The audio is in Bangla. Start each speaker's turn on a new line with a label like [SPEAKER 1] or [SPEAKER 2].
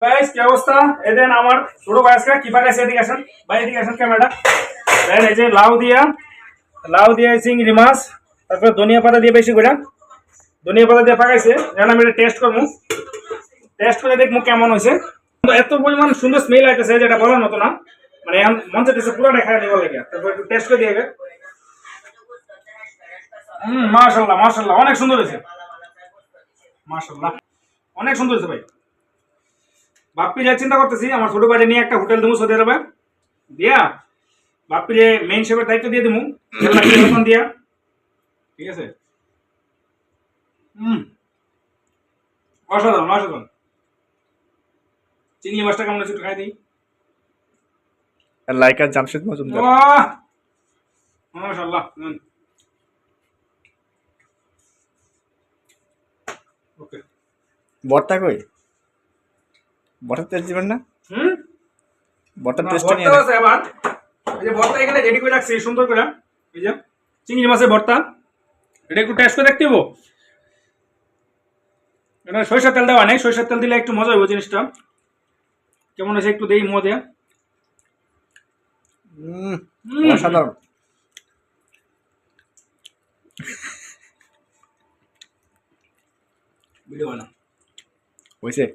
[SPEAKER 1] গাইস কি অবস্থা? এই দেন আমার ছোট ভাই আজকে কি পাঠাইছে, এদিকে আসেন ভাই, এদিকে আসেন ক্যামেরাটা দেন। এই যে লাউ দিয়া চিংড়ি মাছ, তারপর ধনিয়া পাতা দিয়ে বেশি করে ধনিয়া পাতা দিয়ে পাকাইছে। এখন আমি এটা টেস্ট করে দেখবো কেমন হয়েছে। এত পরিমাণ সুন্দর স্মেল আইতেছে যেটা বলার মতো না, মানে এখন মন চাইতেছে পুরোটা খাই নিবো লাগে। তারপর একটু টেস্ট করে দিয়ে মাশাআল্লাহ মাশাআল্লাহ, অনেক সুন্দর হয়েছে মাশাআল্লাহ, অনেক সুন্দর হয়েছে ভাই। বাপ্পি যা চিন্তা করতেছি আমার ছোট ভাইকে নিয়ে একটা হোটেল দেবো সৌদি আরবে দিয়া, বাপ্পি যে মেইন শেফের দায়িত্ব দিয়ে দেবো বেতন দিয়া, ঠিক আছে। অসাধারণ অসাধারণ। চিংড়ি মাছটা কেমন আছে একটু খাই দিই।
[SPEAKER 2] লাইকার জামশেদ মজুমদার।
[SPEAKER 1] বাহ মাশাআল্লাহ। ওকে
[SPEAKER 2] বর্তা কই? বর্তার তেল দিবেন না?
[SPEAKER 1] হুম
[SPEAKER 2] বর্তার
[SPEAKER 1] না,
[SPEAKER 2] টেস্টটা নিয়ে
[SPEAKER 1] ভর্তা
[SPEAKER 2] নেন।
[SPEAKER 1] আছে আবার। এই যে ভর্তা এখানে রেডি করে রাখছি সুন্দর করে, এই যে চিংড়ি মাছের ভর্তা, এটা একটু টেস্ট করে দেখতে হবো। এটা সরিষার তেল দেওয়া নেই, সরিষার তেল দিলে একটু মজা হইব জিনিসটা। কেমন আছে একটু দেই মজা।
[SPEAKER 2] অসাধারণ।
[SPEAKER 1] ভিডিও বানা
[SPEAKER 2] হয়েছে।